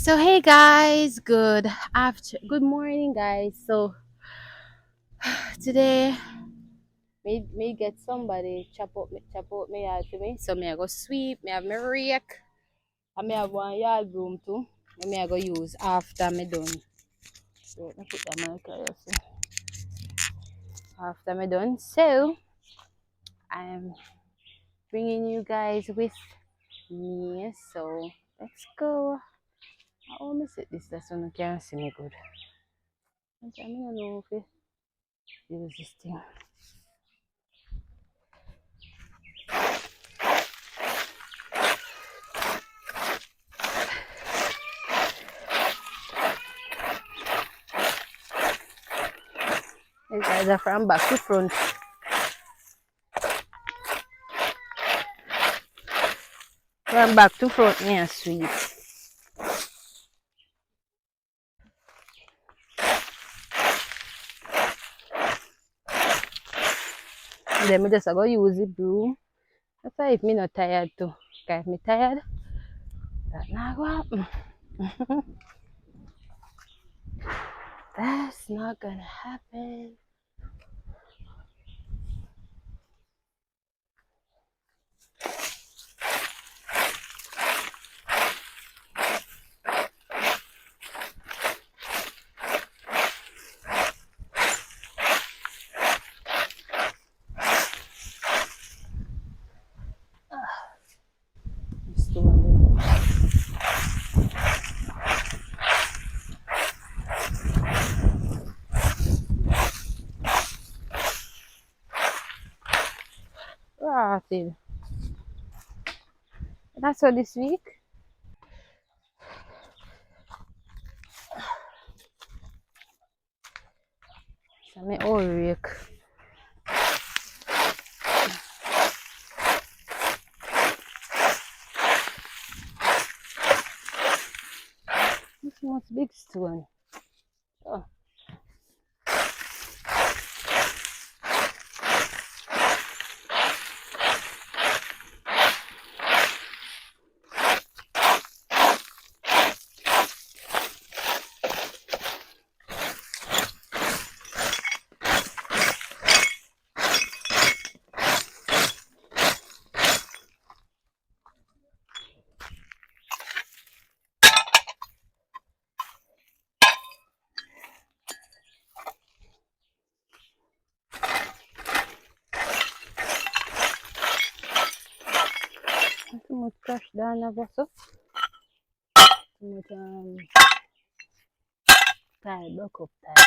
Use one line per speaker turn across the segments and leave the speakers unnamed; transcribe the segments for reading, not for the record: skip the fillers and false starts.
So hey guys, good morning guys. So today me get somebody chop out me yard for me. So me I go sweep, me have me rake, and me have one yard broom too. And me I go use after me done. So let me put that mic here, you see. After me done. So I'm bringing you guys with me. So let's go. I almost set this so you can see me good. I don't know if I use this thing. These guys are from back to front. From back to front, yeah, sweet. Then me just go use the broom. That's why if me not tired too. Cause if me tired, that not go happen. That's not gonna happen. Just do one ah, see. That's all this week. So me all week. This one's big stone. Oh. Too much crush down over so. Too much tile, buck up tile.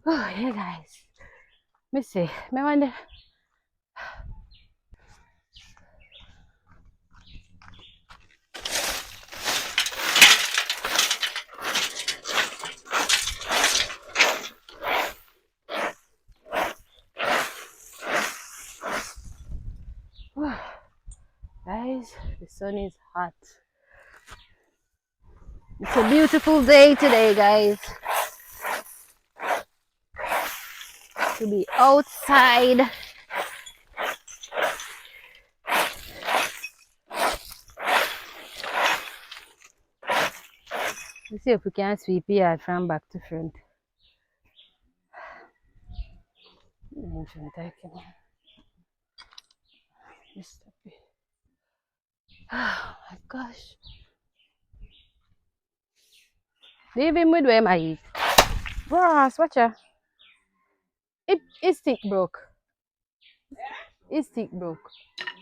Oh yeah guys. Me see. Me wonder. Guys, the sun is hot. It's a beautiful day today, guys. To be outside. Let's see if we can sweep the yard from back to front. Oh my gosh. Leave him with where I eat. Ross, watch ya. His stick broke. His stick broke.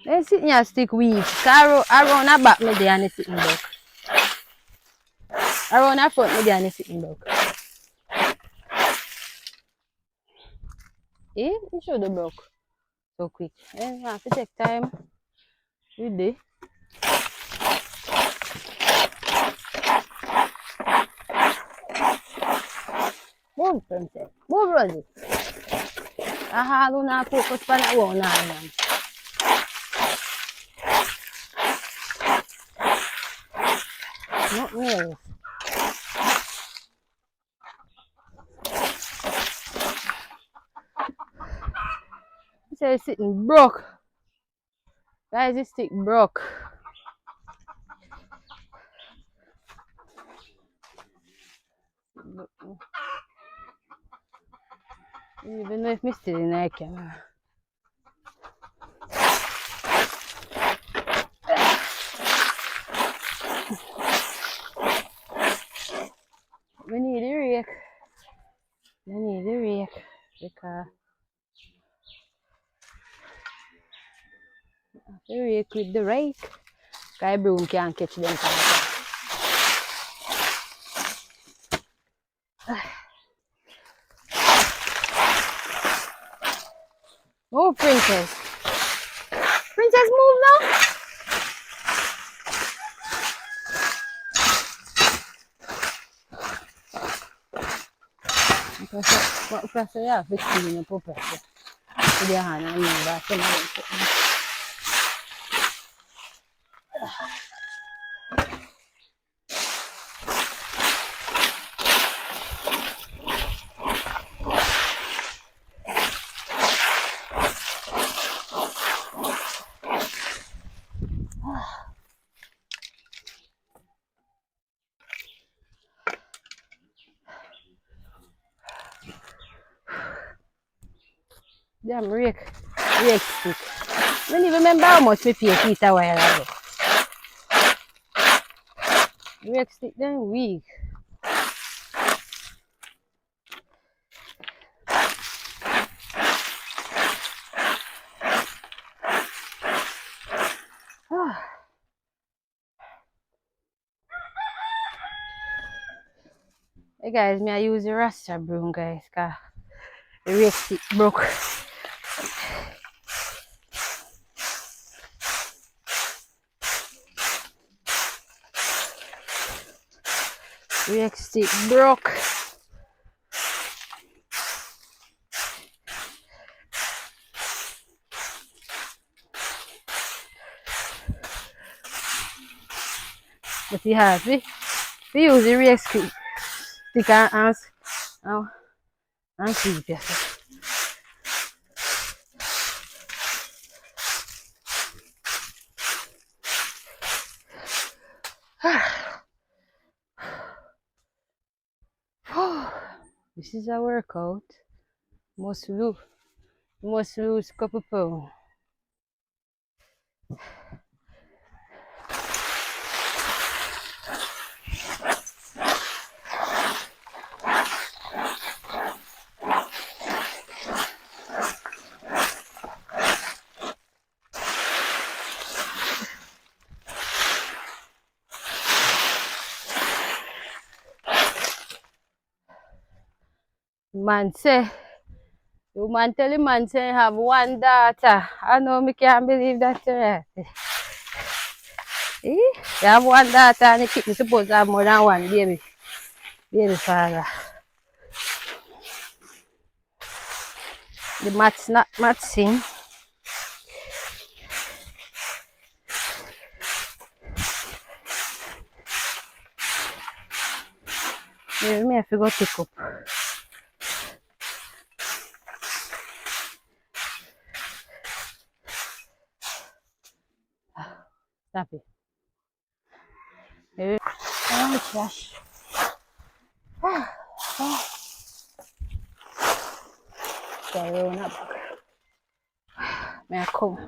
Let's sit here stick weak. Around the back me there and his stick broke. Around the front me there and his stick broke. Eh? It should have broke so quick. You have to take time with it. Move, princess. Move, Rosie. Ahalo na focus pa na wala na. Not really. This is sitting broke. Guys, this stick broke. Even though if I still in the camera. We need a rake. We need a rake because the rake with the rake. Because broom can't catch them. Oh, princess. Princess, move now. Pressa ya, vestino po pressa. Vediamo, non va, damn rake stick. I don't even remember how much we pay Peter a while ago. Rake stick then weak. Hey guys, I use the rasta broom guys, cause the rake stick broke. Rake stick broke. But you have to use the rake stick and sweep yourself. This is a workout. Must lose a couple pounds. Man say, the man tell the man say have one daughter. I know me can't believe that right. You have one daughter and you keep me supposed to have more than one baby. Baby father. The maths not matching. Maybe me have to go pick up. Stop it. Maybe. Oh, trash. Sorry, run up. May I come?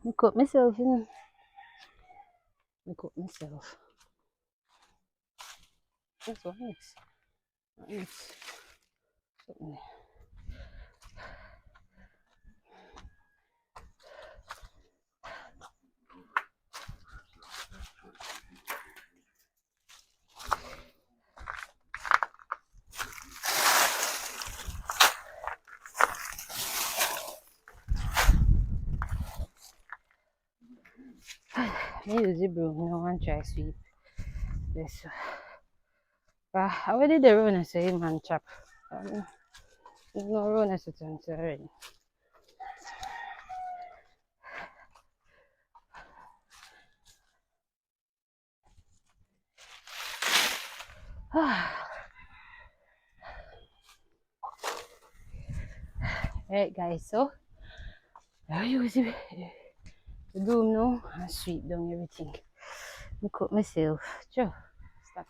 I cut myself, you know. I cut myself. That's what next. Next. Something. I use the broom now and try sweep this. I already the run say man chop. No run as it already. Alright guys, so I use the broom now and sweep down everything. I cut myself. Sure. Stop it.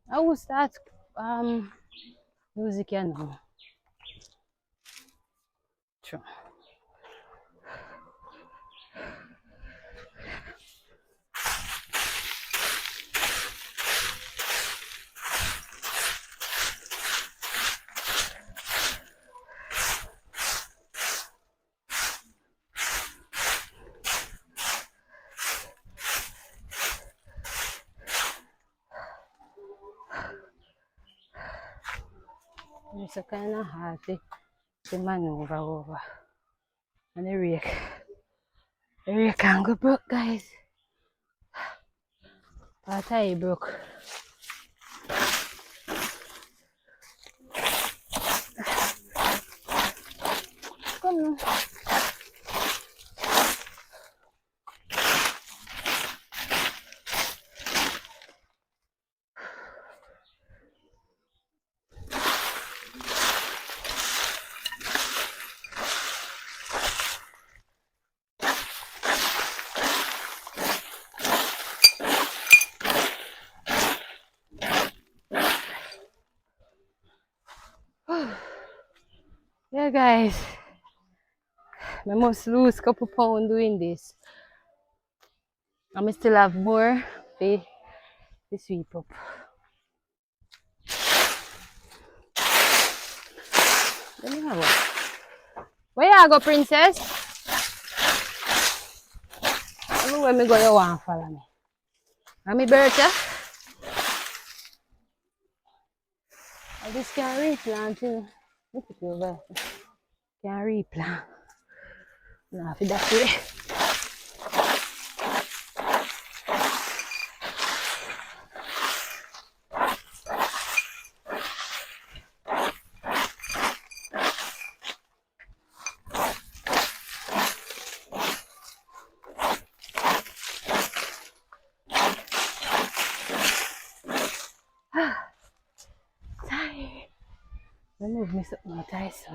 I will start music now. Sure. It's a kind of hard to maneuver over. And the rake can go broke, guys. But I broke. Come on. Yeah, guys. I must lose a couple pounds doing this. I still have more to sweep up. Let me have one. Where you go, princess? I don't know where me go, you want to follow me. I'm my birthday. I just can't replant too. Look at you over. Can't replant. No, for that way. Tired. Remove me something tight, so.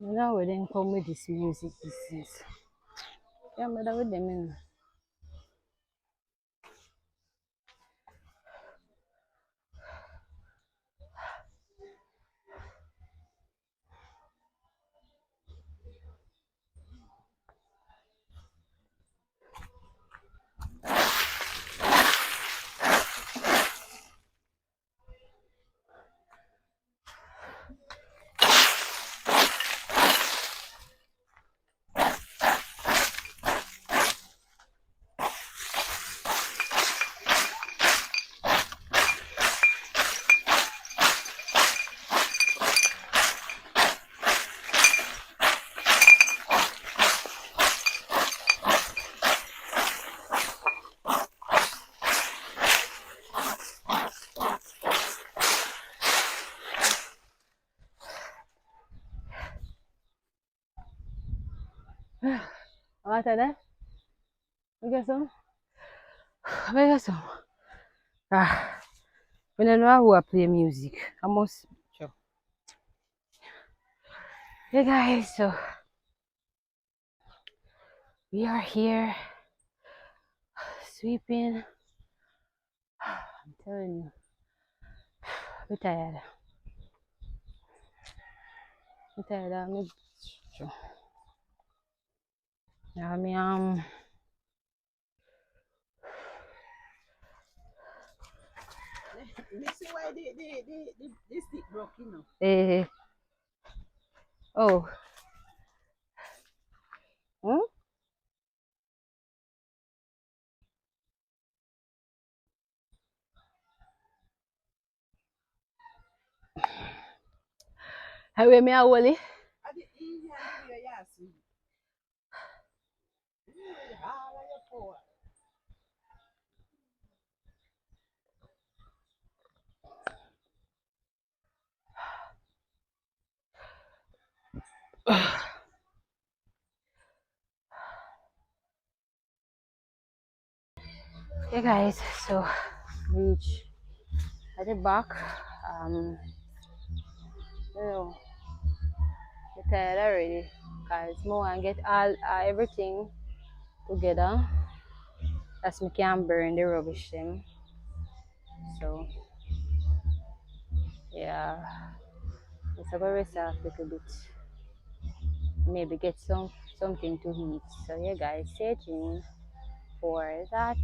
Now we then come with this music this is. Yeah, but with them in. What are that? We got some? We got some. Ah, we don't know who I play music. I must. Sure. Hey guys, so we are here sweeping. I'm telling you, I'm tired. I'm tired. Sure. Yeah,
Listen why the stick broke, you know.
oh, hmm? How me a Wally?
I did easy and the yes. All of your poor.
Hey guys, so reach at the back. Um, you know, I'm tired already. Cause more and get all everything together. That's me can burn the rubbish them. So yeah, it's a very soft little bit. Maybe get something to eat. So yeah, guys, stay tuned for that.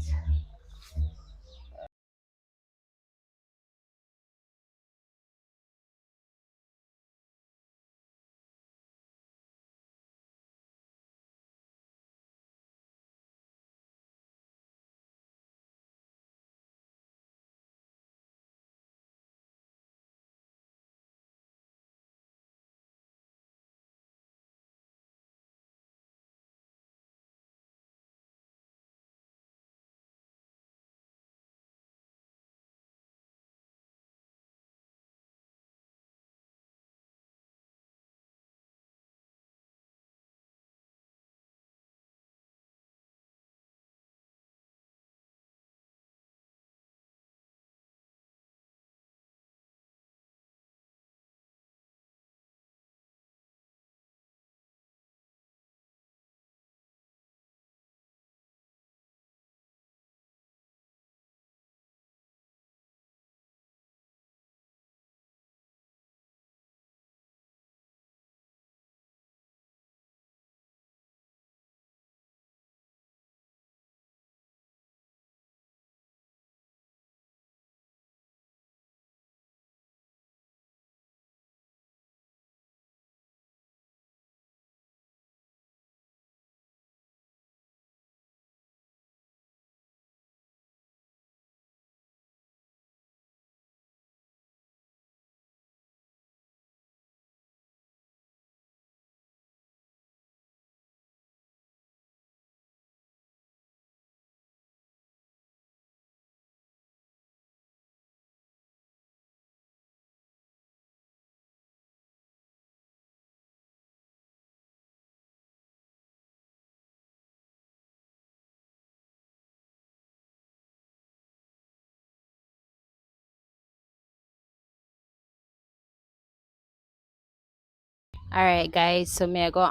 Alright guys, so me go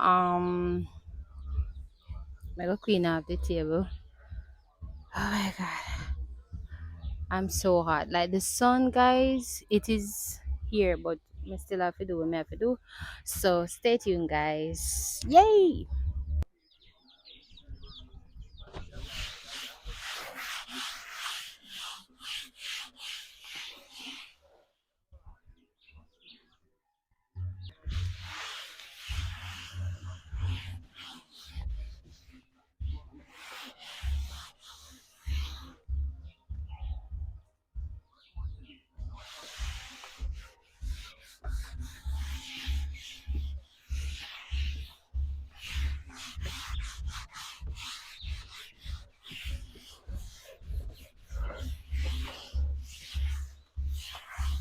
clean up the table. Oh my god. I'm so hot. Like the sun, guys, it is here, but I still have to do what I have to do. So stay tuned, guys. Yay!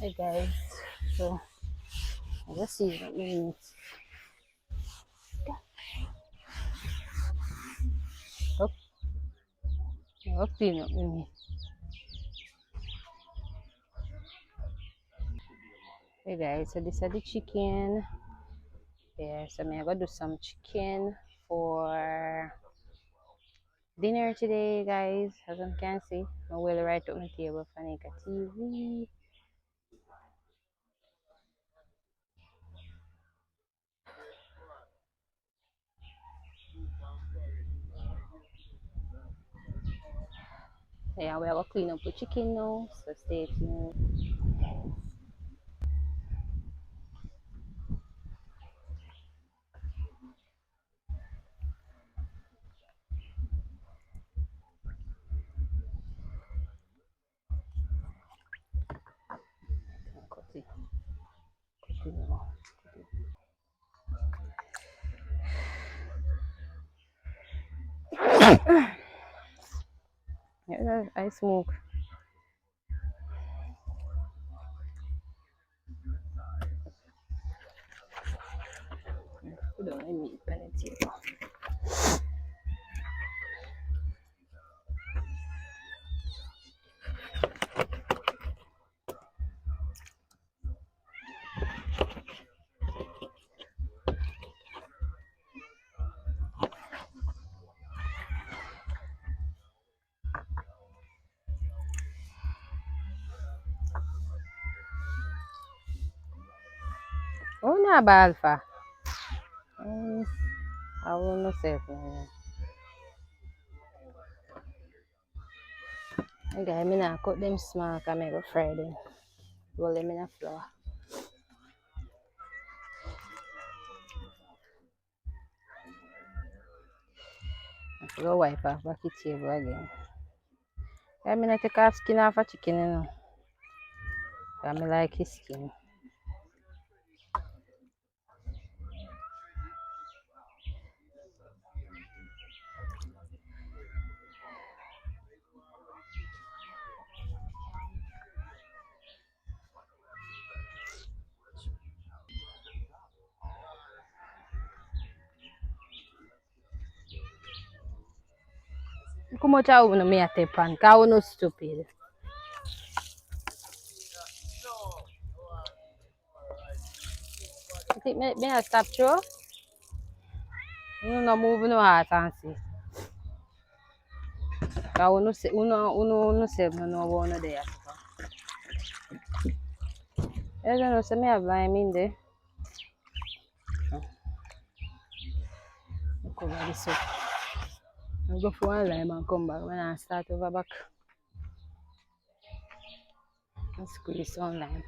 Hey guys, so let's see what minutes. Up, up, clean up me. Hey guys, so this is the chicken. Yeah, so I'm gonna do some chicken for dinner today, guys. As you can see, I will right up my table for make a TV. Yeah, we have to clean up the chicken now, so stay tuned. Cut it, cut it now. Yeah, I smoke. Put on my meat on the table. Oh, na ba, Alpha? Um, I will not say it. Okay, I'm gonna cut them small because I go fry them. Roll them in a flour. I go wipe off back the table again. I'm gonna take off skin off a chicken, you know. I like his skin. How much I want to me a tip on? Because I no stupid. You think me a stop through? You no move no heart and see. Because uno say, uno say, no know what uno there. You don't know, say me have lime in there. Cover this up. I go for one lime and come back when I start over back. And squeeze one lime.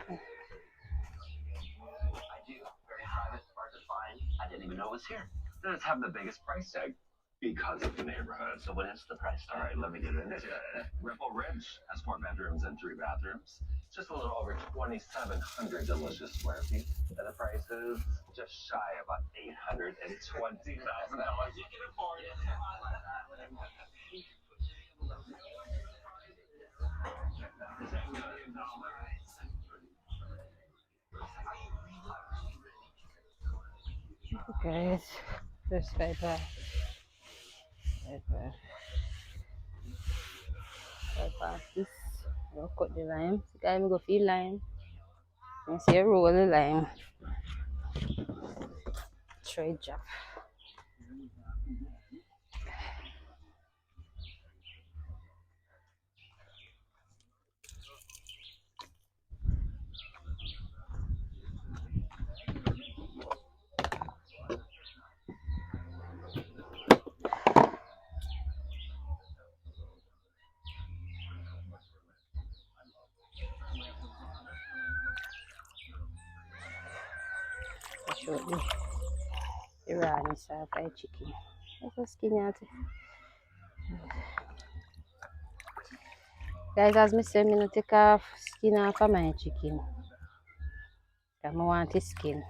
Okay, just right there. Right there. Right past this. I'll cut the lime. See, I'm go feel lime. You see a roll of lime. sure it drop. I show the Irani style fried chicken. That's a skinny out. Guys, as me say, me no take off skin off of my chicken. Cause I want the skin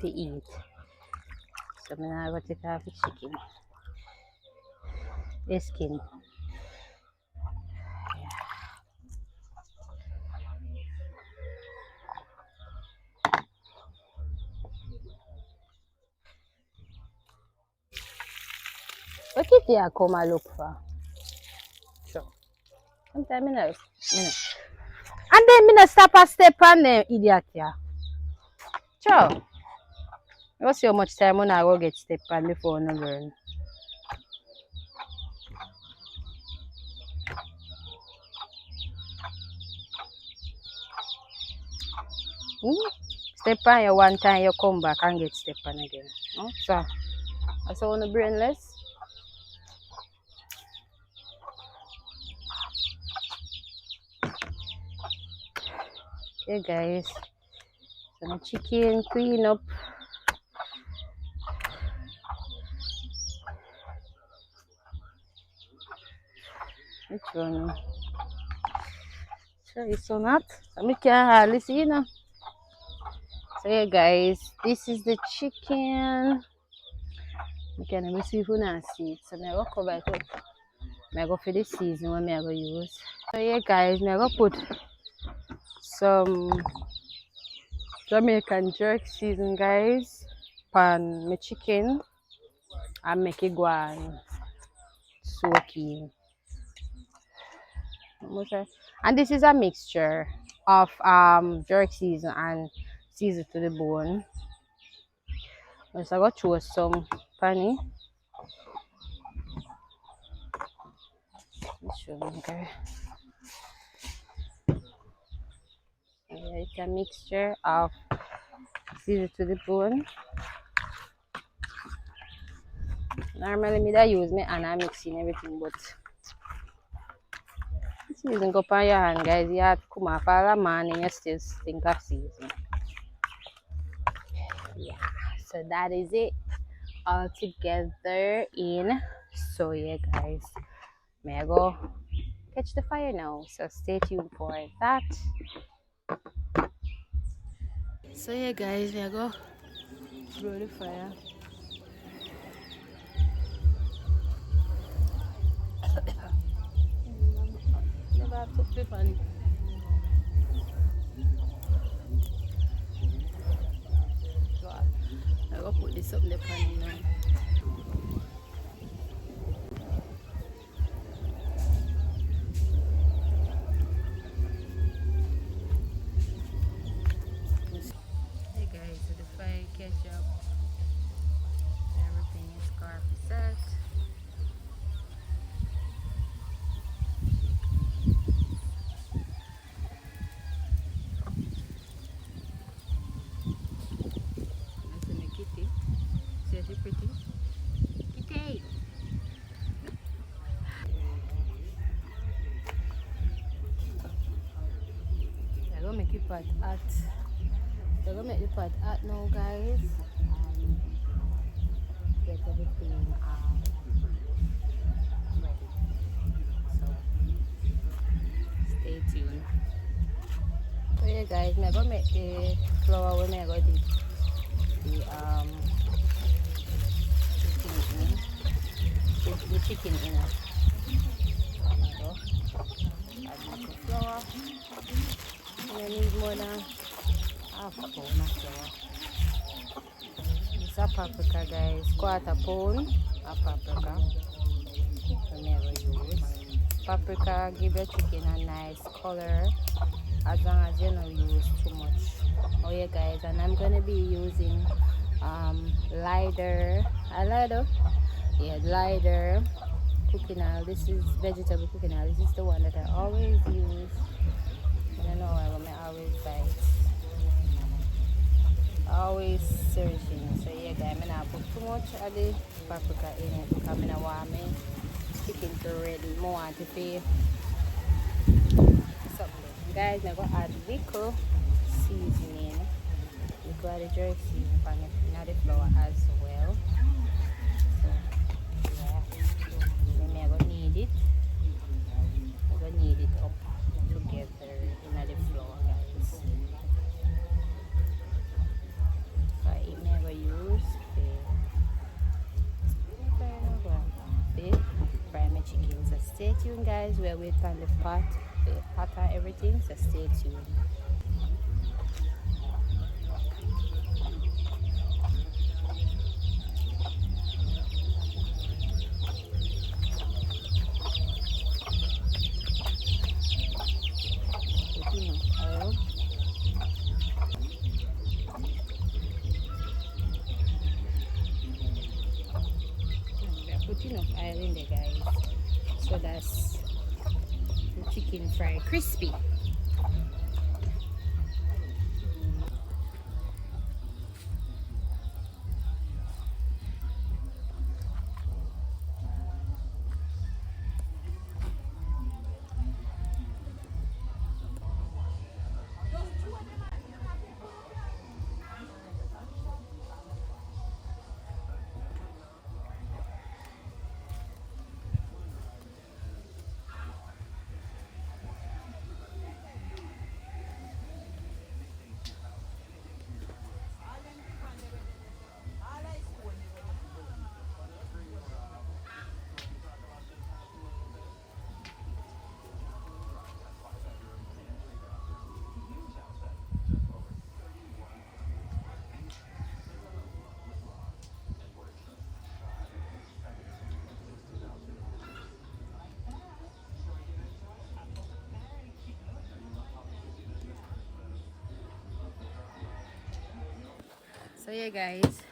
to eat. So me not go take off the chicken. The skin. What if you come and look for? Sure. Sometimes me no. And then me no stop and step on them idiot yeah. Sure. You see how much time when I go get step on before no learn. Step on you one time, you come back and get step on again. Oh, so that's how the brainless. Okay, guys. So my chicken clean up. Which one? Sure, it's so not. I can hardly see, you know. So yeah, guys, this is the chicken. You can never see if you not see it. So I go cover it up. I go for the season when I go use. So yeah, guys, I go put some Jamaican jerk season, guys, pan my chicken and make it go and soak in. And this is a mixture of jerk season and season to the bone. So I got throw some panny. Show me, okay. Yeah, it's a mixture of season to the bone. Normally me that use me and I'm mixing everything, but season go on your hand, guys. You have to come off all the morning, you still think of season. Yeah, so that is it all together in. So yeah, guys, may I go catch the fire now, so stay tuned for that. So yeah, guys, may I go blow the fire. Never have to flip on it. I go put this up in the pan now. Hey guys, so the fire catch up. Everything is carpet set. That's my kitty. See she pretty? Kitty! I'm gonna make it pot hot. I'm gonna make the pot hot now, guys. Get everything ready. So stay tuned. So yeah, guys, I'm gonna make the flour when I go the chicken in it. Add the flour. And I need more than half a pound of flour. This is a paprika, guys. Quarter pound of paprika. We never use. Paprika give your chicken a nice color as long as you don't use too much Oh yeah guys, and I'm gonna be using lighter, lighter cooking oil. This is vegetable cooking oil. This is the one that I always use. I don't know why I always buy it. Always searching. So yeah guys, I'm not put too much of the paprika in it because I don't want me chicken to ready. I want to pay something. Guys, I'm gonna add little seasoning. You got the dry seasoning on the flour as well. So yeah, then I'm gonna knead it. I'm gonna knead it up together in the flour, guys. So I'm gonna use the fry my chicken. So stay tuned, guys. We're waiting on the pot, and everything. So stay tuned. Oil. We are putting enough oil in there, guys, so that's the chicken fry crispy. So yeah, guys,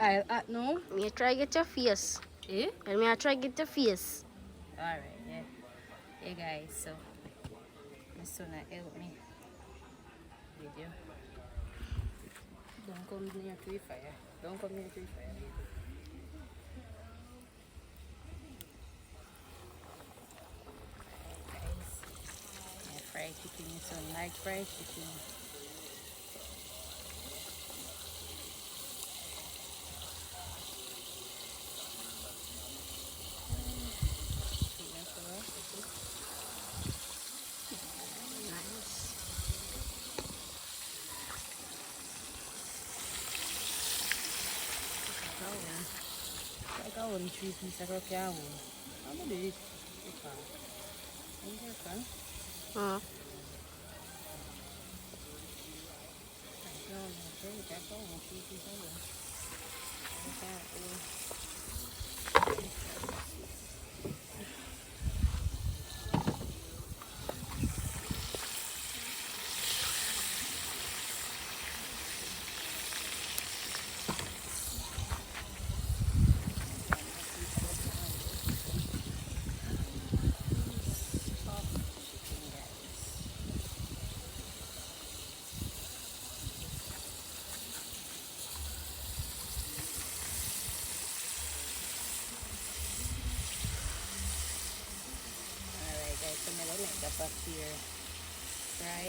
I'll add now.
Me try get your face.
Eh?
And me try get your face.
Alright, yeah. Yeah, guys, so my son help me video. Don't come near to the fire. Don't come near to the fire, baby. Guys, yeah, fried chicken. My son like fried chicken. Like I want 3 pieces of cow. I'm gonna do it.
Hmm.
Alright guys, so I'm gonna let the pot here fry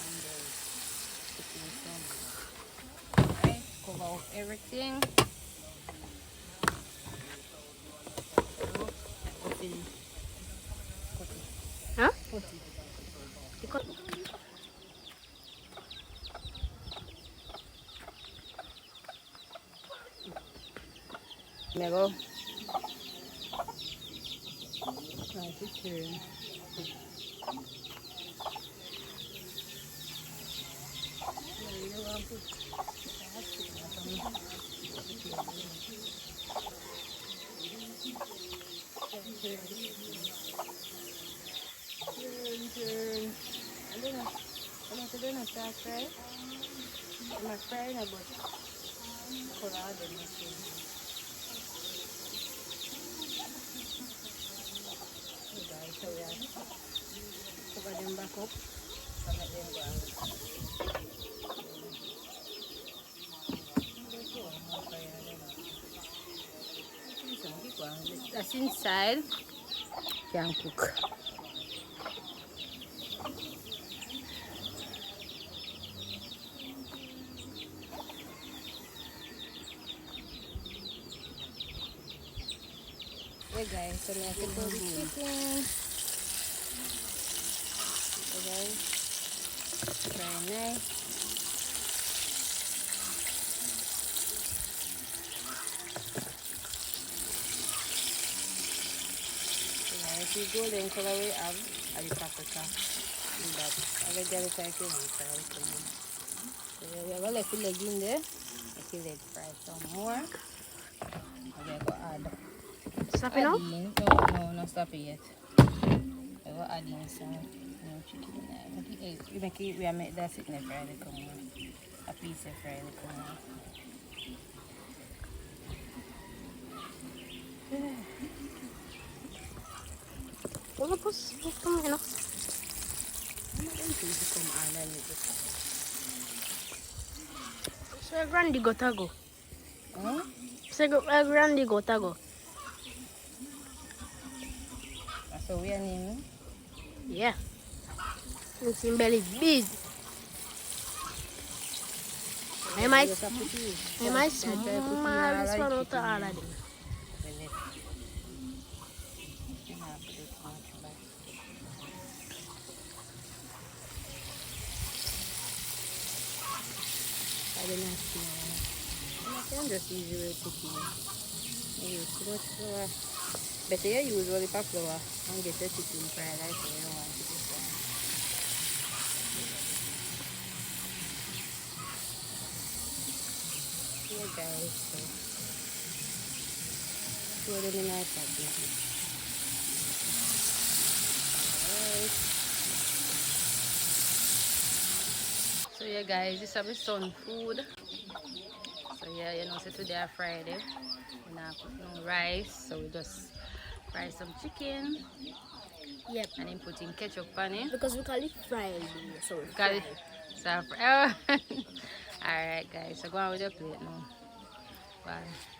and then put in some. Alright, cover up everything. Put it.
Huh?
Put it.
Because
Let me go. Right, it's here. Turn. not start fry. I'm not frying it, but color them not change. So guys, so we are cover them back up and let them go and that's inside can cook. Yeah guys, so we have to put the chicken. So guys, very nice. So guys, the golden color we have are the paprika. But I will get it like you want. So we have a little leg in there. Let the leg fry some more. We go add.
Stop it now?
No, not stop it yet. We go add in some new chicken there. We make that sitting there fry the come on. A piece of fry the come on.
Wala po sa ano. Sa grandi gotago.
Huh?
Sa grandi gotago.
So we are naming.
Yeah. It's in belly big. I might smell this one out of all of them.
I don't know. I can just use your cooking. You use too much flour. Better you use only flour and get your chicken fried like you don't want to do that. Yeah guys, so throw them in our packet. Alright. So yeah guys, this is my son food. So yeah, you know, so today are Friday. We not cook no rice, so we just fry some chicken.
Yep.
And then put in ketchup on it.
Because we call it Friday, so we
Call it
fry.
so alright guys, so go on with your plate now. Bye.